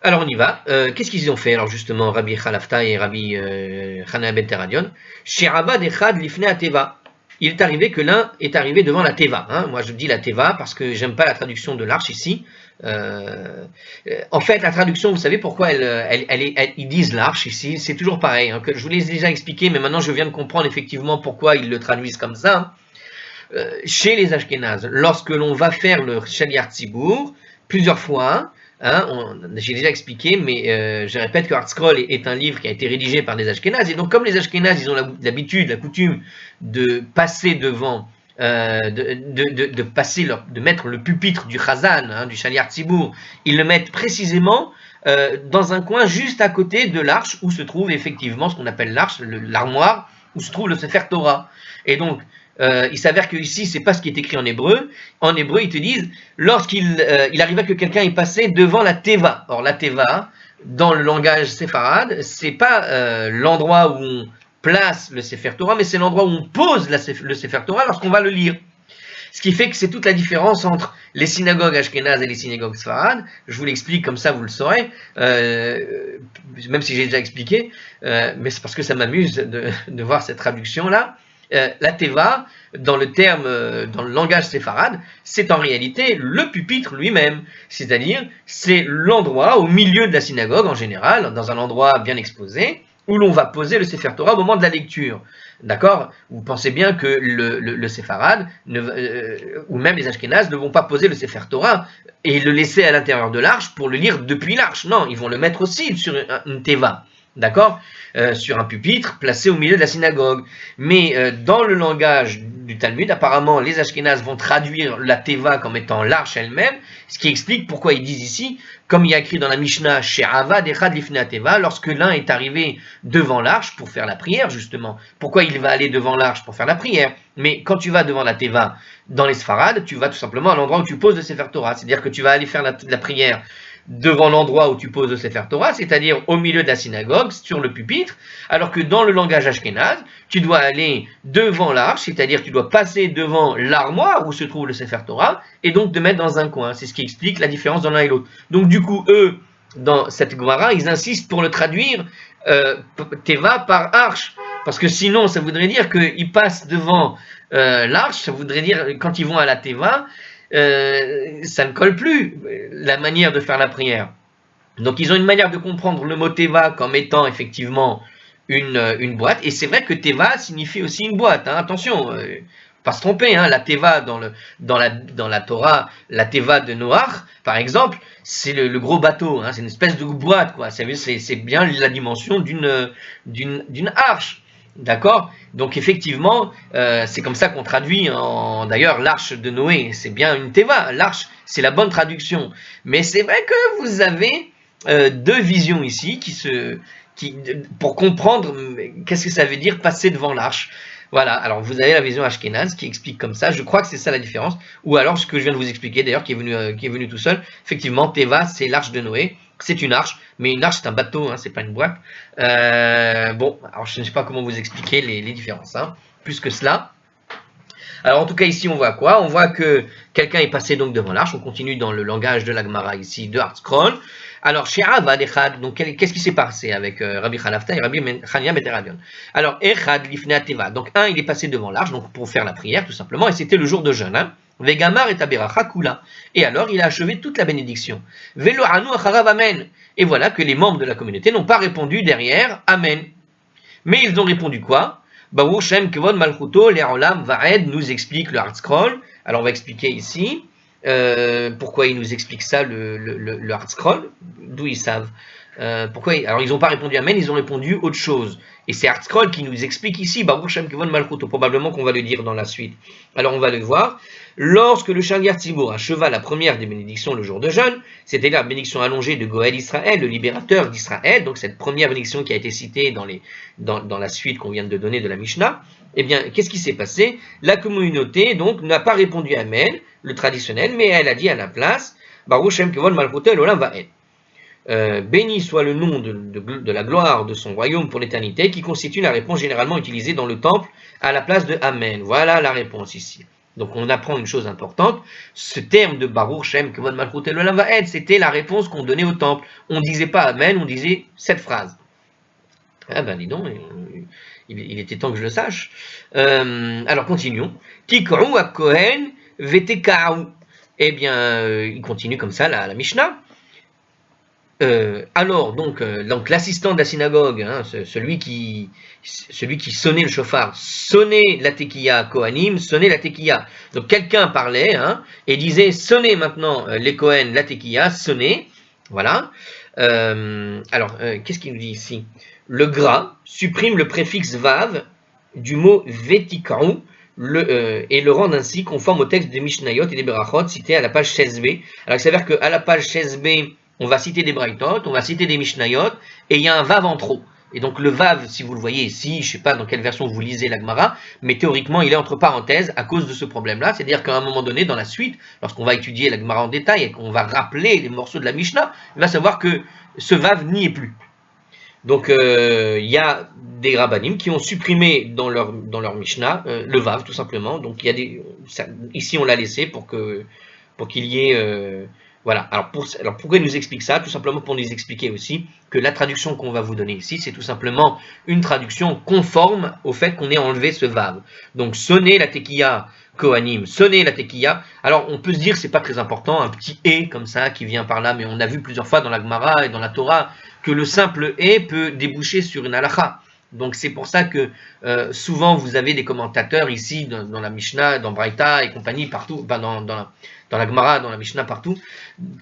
Alors on y va. Qu'est-ce qu'ils ont fait alors justement Rabbi Khalafta et Rabbi Hanina ben Teradion? She'abad echad lifnei ateva. Il est arrivé que l'un est arrivé devant la teva. Moi je dis la teva parce que j'aime pas la traduction de l'arche ici. En fait la traduction, vous savez pourquoi ils disent l'arche ici? C'est toujours pareil. Que je vous l'ai déjà expliqué, mais maintenant je viens de comprendre effectivement pourquoi ils le traduisent comme ça. Chez les Ashkénazes, lorsque l'on va faire le Shaliach Tzibour, plusieurs fois, j'ai déjà expliqué, mais je répète que Hard-Scroll est un livre qui a été rédigé par des Ashkénazes, et donc comme les Ashkénazes, ils ont l'habitude, la coutume de passer devant, de mettre le pupitre du Chazan, du Shaliach Tzibour, ils le mettent précisément dans un coin juste à côté de l'arche où se trouve effectivement ce qu'on appelle l'arche, l'armoire, où se trouve le Sefer Torah. Et donc, il s'avère que ici, c'est pas ce qui est écrit en hébreu. En hébreu, ils te disent, lorsqu'il arrivait que quelqu'un est passé devant la teva. Or, la teva, dans le langage séfarade, c'est pas l'endroit où on place le Sefer Torah, mais c'est l'endroit où on pose le Sefer Torah lorsqu'on va le lire. Ce qui fait que c'est toute la différence entre les synagogues ashkénazes et les synagogues séfarades. Je vous l'explique comme ça, vous le saurez, même si j'ai déjà expliqué, mais c'est parce que ça m'amuse de voir cette traduction-là. La teva, dans le langage séfarade, c'est en réalité le pupitre lui-même. C'est-à-dire, c'est l'endroit au milieu de la synagogue, en général, dans un endroit bien exposé, où l'on va poser le Sefer Torah au moment de la lecture. D'accord? Vous pensez bien que le séfarade, ou même les ashkénazes, ne vont pas poser le Sefer Torah et le laisser à l'intérieur de l'arche pour le lire depuis l'arche. Non, ils vont le mettre aussi sur une teva. D'accord? Sur un pupitre placé au milieu de la synagogue. Mais dans le langage du Talmud, apparemment, les Ashkénazes vont traduire la teva comme étant l'arche elle-même, ce qui explique pourquoi ils disent ici, comme il y a écrit dans la Mishnah, She'avad echad lifnei teva, lorsque l'un est arrivé devant l'arche pour faire la prière, justement. Pourquoi il va aller devant l'arche pour faire la prière? Mais quand tu vas devant la teva dans les Sfarades, tu vas tout simplement à l'endroit où tu poses le Sefer Torah, c'est-à-dire que tu vas aller faire la prière devant l'endroit où tu poses le Sefer Torah, c'est-à-dire au milieu de la synagogue, sur le pupitre, alors que dans le langage ashkénaze, tu dois aller devant l'arche, c'est-à-dire tu dois passer devant l'armoire où se trouve le Sefer Torah, et donc te mettre dans un coin. C'est ce qui explique la différence dans l'un et l'autre. Donc du coup, eux, dans cette Gemara, ils insistent pour le traduire Teva par arche, parce que sinon, ça voudrait dire qu'ils passent devant l'arche, ça voudrait dire, quand ils vont à la Teva, ça ne colle plus, la manière de faire la prière. Donc ils ont une manière de comprendre le mot Teva comme étant effectivement une boîte, et c'est vrai que Teva signifie aussi une boîte, attention, pas se tromper, la Teva dans la Torah, la Teva de Noach, par exemple, c'est le gros bateau, c'est une espèce de boîte, quoi. C'est bien la dimension d'une arche. D'accord? Donc effectivement, c'est comme ça qu'on traduit, d'ailleurs l'arche de Noé, c'est bien une teva, l'arche, c'est la bonne traduction. Mais c'est vrai que vous avez deux visions ici pour comprendre qu'est-ce que ça veut dire passer devant l'arche. Voilà, alors vous avez la vision ashkénaze qui explique comme ça, je crois que c'est ça la différence, ou alors ce que je viens de vous expliquer d'ailleurs, qui est venu tout seul, effectivement, Teva, c'est l'arche de Noé, c'est une arche, mais une arche c'est un bateau, c'est pas une boîte. Bon, alors je ne sais pas comment vous expliquer les différences, plus que cela. Alors en tout cas ici on voit quoi? On voit que quelqu'un est passé donc devant l'arche, on continue dans le langage de la Gemara ici, de Hard-Scroll. Alors, She'avad echad, donc qu'est-ce qui s'est passé avec Rabbi Khalafta et Rabbi Hanina ben Teradion? Alors, echad lifnei teva, donc un, il est passé devant l'arche, donc pour faire la prière tout simplement, et c'était le jour de jeûne. Vegamar et Taberacha Kula. Et alors, il a achevé toute la bénédiction. Velo anu acharav amen. Et voilà que les membres de la communauté n'ont pas répondu derrière amen. Mais ils ont répondu quoi? Baruch Shem Kevod Malchuto Le'olam Va'ed nous explique le Hard Scroll. Alors, on va expliquer ici pourquoi il nous explique ça, le Hard Scroll. D'où ils savent. Pourquoi alors ils n'ont pas répondu amen, ils ont répondu autre chose. Et c'est Hard Scroll qui nous explique ici, Baruch Shem Kevod Malchuto, probablement qu'on va le dire dans la suite. Alors on va le voir. Lorsque le Shaliach Tzibur acheva la première des bénédictions le jour de jeûne, c'était la bénédiction allongée de Goël Israël, le libérateur d'Israël, donc cette première bénédiction qui a été citée dans la suite qu'on vient de donner de la Mishnah, eh bien, qu'est-ce qui s'est passé? La communauté, donc, n'a pas répondu amen, le traditionnel, mais elle a dit à la place, Baruch Shem Kevod Malchuto Elolam Va'ed. Béni soit le nom de la gloire de son royaume pour l'éternité, qui constitue la réponse généralement utilisée dans le temple à la place de Amen. Voilà la réponse ici. Donc on apprend une chose importante, ce terme de Baruch Shem Kevod Malchuto Elolam Va'ed, c'était la réponse qu'on donnait au temple. On ne disait pas Amen, on disait cette phrase. Ah ben dis donc, il était temps que je le sache. Alors continuons. Tikrou a Kohen veteka'u. Eh bien, il continue comme ça la Mishnah. Alors, donc l'assistant de la synagogue, hein, celui qui sonnait le shofar, sonnait la tekiya Kohanim, sonnait la tekiya. Donc quelqu'un parlait et disait sonnez maintenant les Kohen la tekiya, sonnez. Voilà. Alors, qu'est-ce qu'il nous dit ici? Le gras supprime le préfixe vav du mot vetikaru et le rend ainsi conforme au texte des Mishnayot et des Berachot cités à la page 16b. Alors, il s'avère qu'à la page 16b, on va citer des Braithot, on va citer des Mishnayot, et il y a un vav en trop. Et donc le vav, si vous le voyez ici, je ne sais pas dans quelle version vous lisez la Gemara, mais théoriquement il est entre parenthèses à cause de ce problème-là. C'est-à-dire qu'à un moment donné, dans la suite, lorsqu'on va étudier la Gemara en détail et qu'on va rappeler les morceaux de la Mishnah, il va savoir que ce vav n'y est plus. Donc il y a des rabbanim qui ont supprimé dans leur Mishnah le vav tout simplement. Donc il y a ici on l'a laissé pour qu'il y ait voilà. Alors pourquoi il nous explique ça? Tout simplement pour nous expliquer aussi que la traduction qu'on va vous donner ici, c'est tout simplement une traduction conforme au fait qu'on ait enlevé ce vav. Donc sonner la tekiya Kohanim, sonner la tekiya. Alors on peut se dire c'est pas très important, un petit et comme ça qui vient par là, mais on a vu plusieurs fois dans la Gemara et dans la Torah que le simple et peut déboucher sur une halakha. Donc c'est pour ça que souvent vous avez des commentateurs ici dans la Mishnah, dans Braïta et compagnie partout, dans la Gemara, dans la Mishnah partout,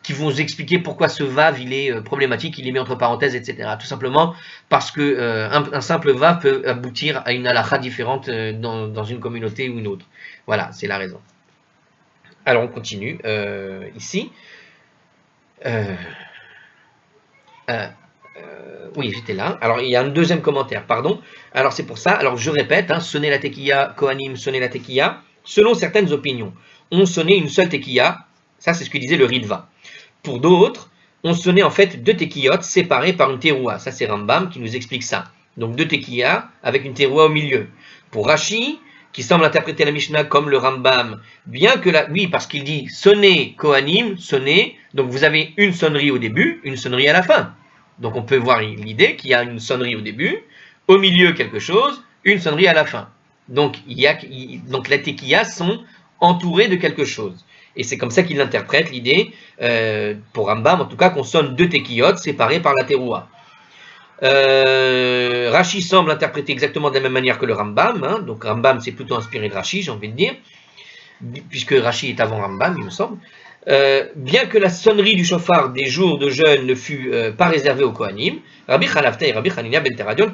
qui vont vous expliquer pourquoi ce vav il est problématique, il est mis entre parenthèses, etc. Tout simplement parce que un simple vav peut aboutir à une halakha différente dans une communauté ou une autre. Voilà, c'est la raison. Alors on continue ici. Oui, j'étais là. Alors, il y a un deuxième commentaire, pardon. Alors, c'est pour ça. Alors, je répète, sonner la tekiya, Kohanim, sonner la tekiya. Selon certaines opinions, on sonnait une seule tekiya. Ça, c'est ce que disait le Ritva. Pour d'autres, on sonnait en fait deux tekiyot séparées par une teroua. Ça, c'est Rambam qui nous explique ça. Donc, deux tekiyas avec une teroua au milieu. Pour Rashi, qui semble interpréter la Mishnah comme le Rambam, bien que oui, parce qu'il dit sonner Kohanim, sonner. Donc, vous avez une sonnerie au début, une sonnerie à la fin. Donc on peut voir l'idée qu'il y a une sonnerie au début, au milieu quelque chose, une sonnerie à la fin. Donc, donc les tekiyas sont entourés de quelque chose. Et c'est comme ça qu'il interprète l'idée, pour Rambam en tout cas, qu'on sonne deux tekiyot séparés par la teroua. Rashi semble interpréter exactement de la même manière que le Rambam. Donc Rambam c'est plutôt inspiré de Rashi, j'ai envie de dire, puisque Rashi est avant Rambam, il me semble. Bien que la sonnerie du shofar des jours de jeûne ne fut pas réservée aux Kohanim, Rabbi Chanafta et Rabbi Hanina ben Teradion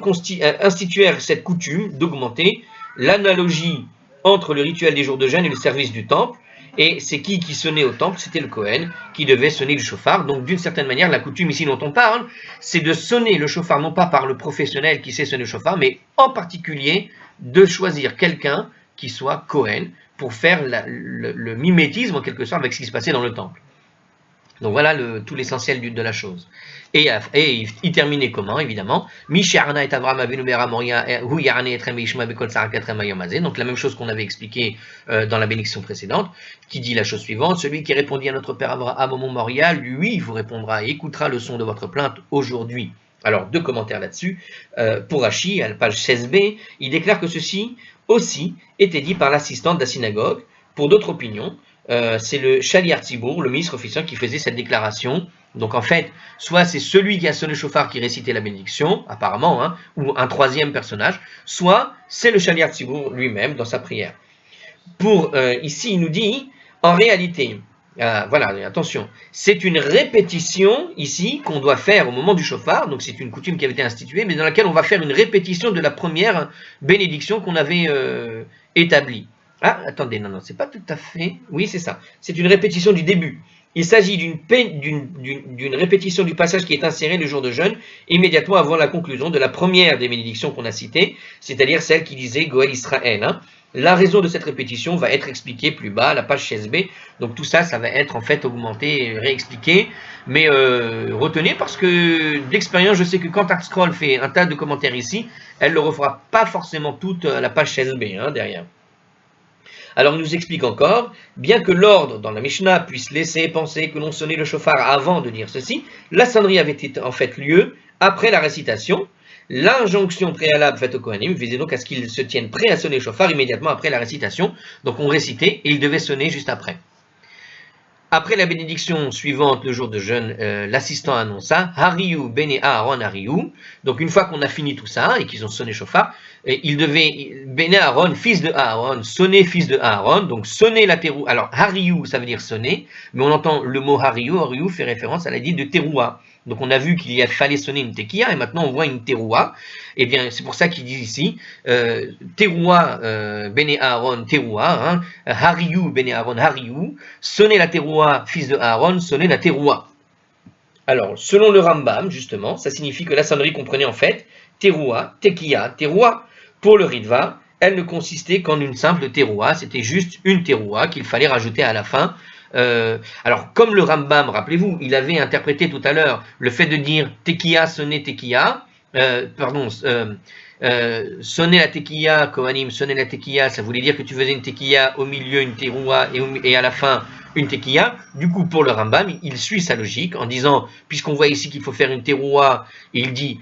instituèrent cette coutume d'augmenter l'analogie entre le rituel des jours de jeûne et le service du temple. Et c'est qui sonnait au temple? C'était le Kohen qui devait sonner le shofar. Donc d'une certaine manière, la coutume ici dont on parle, c'est de sonner le shofar non pas par le professionnel qui sait sonner le shofar, mais en particulier de choisir quelqu'un qui soit Kohen, pour faire le mimétisme en quelque sorte avec ce qui se passait dans le temple. Donc voilà tout l'essentiel de la chose. Et il terminait comment, évidemment? Donc la même chose qu'on avait expliqué dans la bénédiction précédente, qui dit la chose suivante: celui qui répondit à notre père Abraham au mont Moria, lui vous répondra et écoutera le son de votre plainte aujourd'hui. Alors, deux commentaires là-dessus. Pour Rashi, à la page 16b, il déclare que ceci aussi était dit par l'assistante de la synagogue. Pour d'autres opinions, c'est le Shaliach Tzibour, le ministre officiel, qui faisait cette déclaration. Donc en fait, soit c'est celui qui a sonné le chauffard qui récitait la bénédiction, apparemment, hein, ou un troisième personnage, soit c'est le Shaliach Tzibour lui-même dans sa prière. Ici, il nous dit, en réalité, voilà, attention, c'est une répétition ici qu'on doit faire au moment du chauffard, donc c'est une coutume qui avait été instituée, mais dans laquelle on va faire une répétition de la première bénédiction qu'on avait établie. Ah, attendez, non, c'est pas tout à fait. Oui, c'est ça. C'est une répétition du début. Il s'agit d'une répétition du passage qui est inséré le jour de jeûne, immédiatement avant la conclusion de la première des bénédictions qu'on a citées, c'est-à-dire celle qui disait Goël Israël. Hein. La raison de cette répétition va être expliquée plus bas, à la page 16b. Donc tout ça, ça va être en fait augmenté, réexpliqué. Mais retenez, parce que d'expérience, je sais que quand ArtScroll fait un tas de commentaires ici, elle ne le refera pas forcément toute la page 16b hein, derrière. Alors il nous explique encore, bien que l'ordre dans la Mishnah puisse laisser penser que l'on sonnait le chauffard avant de dire ceci, la sonnerie avait été en fait lieu après la récitation. L'injonction préalable faite au Kohanim visait donc à ce qu'ils se tiennent prêts à sonner le chauffard immédiatement après la récitation. Donc on récitait et ils devaient sonner juste après. Après la bénédiction suivante, le jour de jeûne, l'assistant annonça Hariyu bene Aaron Hariyu. Donc une fois qu'on a fini tout ça et qu'ils ont sonné chauffard, il devait bene Aaron, fils de Aaron, sonner fils de Aaron. Donc sonner la teroua. Alors Hariyu, ça veut dire sonner, mais on entend le mot Hariyu. Hariyu fait référence à la dite de teroua. Donc on a vu qu'il fallait sonner une tekiya et maintenant on voit une teroua. Eh bien c'est pour ça qu'il dit ici teroua bene Aaron teroua, hein, Hariyu bene Aaron Hariyu, sonner la teroua fils de Aaron, sonner la teroua. Alors selon le Rambam justement, ça signifie que la sonnerie comprenait en fait teroua, tekiya, teroua. Pour le Ritva, elle ne consistait qu'en une simple teroua, c'était juste une teroua qu'il fallait rajouter à la fin. Alors, comme le Rambam, rappelez-vous, il avait interprété tout à l'heure le fait de dire tekiya, sonner tekiya, sonner la tekiya, Kohanim, sonner la tekiya, ça voulait dire que tu faisais une tekiya, au milieu une teroua et à la fin une tekiya. Du coup, pour le Rambam, il suit sa logique en disant, puisqu'on voit ici qu'il faut faire une teroua, il dit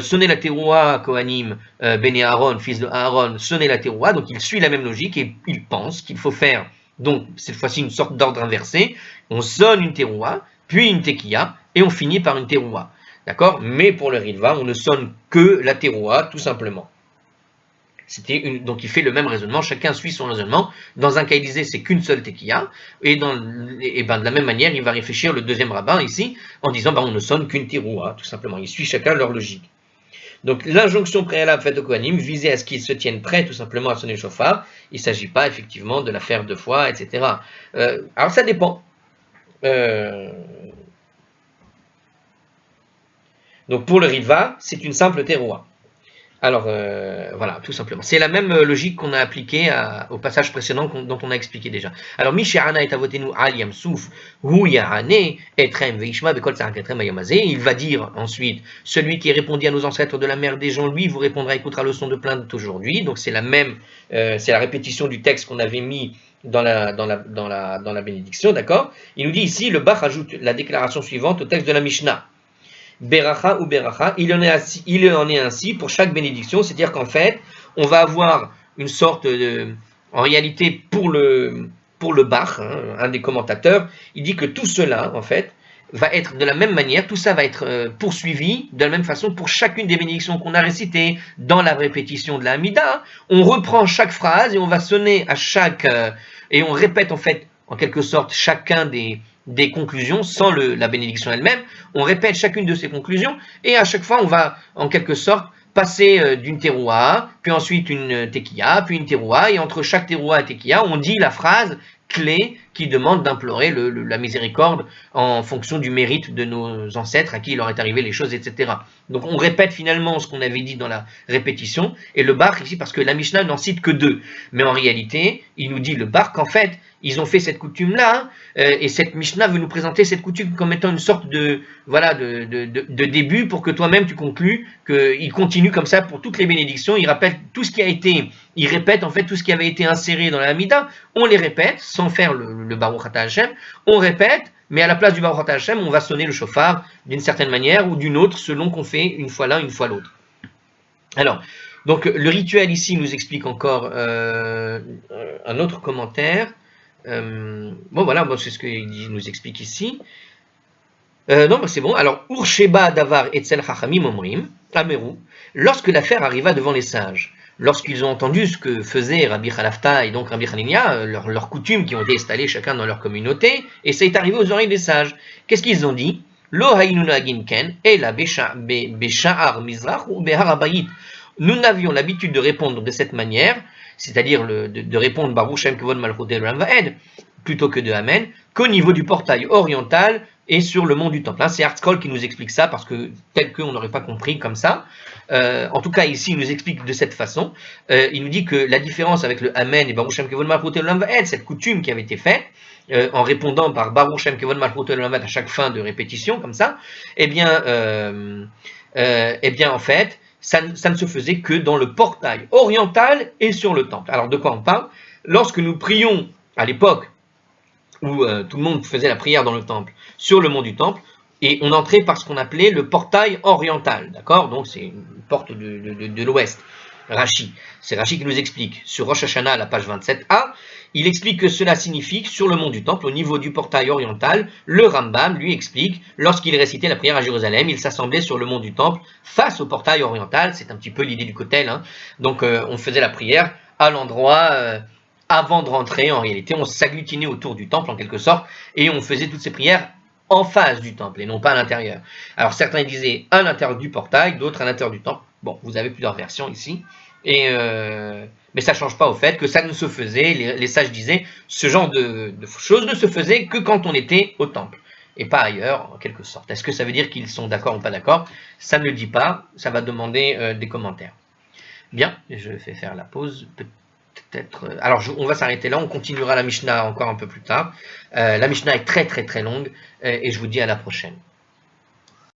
sonner la teroua, Kohanim, Bene Aaron, fils de Aaron, sonner la teroua, donc il suit la même logique et il pense qu'il faut faire donc, cette fois-ci, une sorte d'ordre inversé. On sonne une teroua, puis une tekiya, et on finit par une teroua. D'accord? Mais pour le Ritva, on ne sonne que la teroua, tout simplement. Donc, il fait le même raisonnement, chacun suit son raisonnement. Dans un cas, il disait c'est qu'une seule tekiya, et de la même manière, il va réfléchir le deuxième rabbin ici, en disant on ne sonne qu'une teroua, tout simplement. Il suit chacun leur logique. Donc l'injonction préalable faite au Kohanim visait à ce qu'ils se tiennent prêts tout simplement à sonner le chauffard. Il ne s'agit pas effectivement de la faire deux fois, etc. Alors ça dépend. Donc pour le Ritva, c'est une simple teroua. Alors voilà, tout simplement. C'est la même logique qu'on a appliquée au passage précédent dont on a expliqué déjà. Alors, Misha'ana et avotenu al yamsouf, hu ya'ane etrem veishma bekol tzaraketrem ayamazé. Il va dire ensuite, celui qui répondit à nos ancêtres de la mer des gens, lui, vous répondra, écoutera le son de plainte aujourd'hui. Donc c'est c'est la répétition du texte qu'on avait mis dans la bénédiction, d'accord? Il nous dit ici, le Bach ajoute la déclaration suivante au texte de la Mishnah. Beracha ou Beracha, il en est ainsi pour chaque bénédiction, c'est-à-dire qu'en fait, on va avoir une sorte de, en réalité, pour le Bach, hein, un des commentateurs, il dit que tout cela, en fait, va être de la même manière, tout ça va être poursuivi de la même façon pour chacune des bénédictions qu'on a récitées dans la répétition de la Hamida. On reprend chaque phrase et on va sonner à et on répète en fait, en quelque sorte, chacun des conclusions sans la bénédiction elle-même. On répète chacune de ces conclusions et à chaque fois on va en quelque sorte passer d'une teroua, puis ensuite une tekiya, puis une teroua, et entre chaque teroua et tekiya, on dit la phrase clé qui demande d'implorer la miséricorde en fonction du mérite de nos ancêtres à qui il leur est arrivé les choses, etc. Donc on répète finalement ce qu'on avait dit dans la répétition, et le Bach ici, parce que la Mishnah n'en cite que deux, mais en réalité, il nous dit le Bach qu'en fait, ils ont fait cette coutume-là, et cette Mishnah veut nous présenter cette coutume comme étant une sorte de début pour que toi-même tu conclues qu'il continue comme ça pour toutes les bénédictions, il rappelle tout ce qui a été, il répète en fait tout ce qui avait été inséré dans la Hamida, on les répète sans faire le Baruch Ata Hashem, on répète, mais à la place du Baruch Ata Hashem, on va sonner le shofar d'une certaine manière ou d'une autre selon qu'on fait une fois l'un, une fois l'autre. Alors, donc le rituel ici nous explique encore un autre commentaire. Bon, voilà, bon, c'est ce qu'il nous explique ici. Non, c'est bon. Alors, Ursheba Davar Etzel Chachamim Omrim, Ameru, lorsque l'affaire arriva devant les sages, lorsqu'ils ont entendu ce que faisait Rabbi Khalafta et donc Rabbi Hanania, leurs coutumes qui ont été installées chacun dans leur communauté, et ça est arrivé aux oreilles des sages. Qu'est-ce qu'ils ont dit? Lo haynu nagin ken, ela besha'ar mizrach ou behar habayit. Nous n'avions l'habitude de répondre de cette manière, c'est-à-dire de répondre Baruch Shem Kevod Malchut Elohim Vaed, plutôt que de Amen, qu'au niveau du portail oriental et sur le mont du temple. C'est Hartzkol qui nous explique ça, parce que tel qu'on n'aurait pas compris comme ça. En tout cas, ici, il nous explique de cette façon. Il nous dit que la différence avec le Amen et Baruch Shem Kevod Malchut Elohim Vaed, cette coutume qui avait été faite, en répondant par Baruch Shem Kevod Malchut Elohim Vaed à chaque fin de répétition, comme ça, eh bien, en fait, ça ne se faisait que dans le portail oriental et sur le temple. Alors, de quoi on parle? Lorsque nous prions à l'époque où tout le monde faisait la prière dans le temple, sur le mont du temple, et on entrait par ce qu'on appelait le portail oriental, d'accord? Donc c'est une porte de l'ouest. Rashi, c'est Rashi qui nous explique, sur Rosh Hashanah, à la page 27a, il explique que cela signifie que sur le mont du temple, au niveau du portail oriental, le Rambam lui explique, lorsqu'il récitait la prière à Jérusalem, il s'assemblait sur le mont du temple, face au portail oriental, c'est un petit peu l'idée du kotel, hein. Donc on faisait la prière à l'endroit avant de rentrer, en réalité, on s'agglutinait autour du temple, en quelque sorte, et on faisait toutes ces prières en face du temple, et non pas à l'intérieur. Alors certains disaient à l'intérieur du portail, d'autres à l'intérieur du temple. Bon, vous avez plusieurs versions ici, mais ça ne change pas au fait que ça ne se faisait, les sages disaient, ce genre de choses ne se faisait que quand on était au temple, et pas ailleurs, en quelque sorte. Est-ce que ça veut dire qu'ils sont d'accord ou pas d'accord? Ça ne le dit pas, ça va demander des commentaires. Bien, je vais faire la pause, peut-être. Alors, on va s'arrêter là, on continuera la Mishnah encore un peu plus tard. La Mishnah est très très très longue, et je vous dis à la prochaine.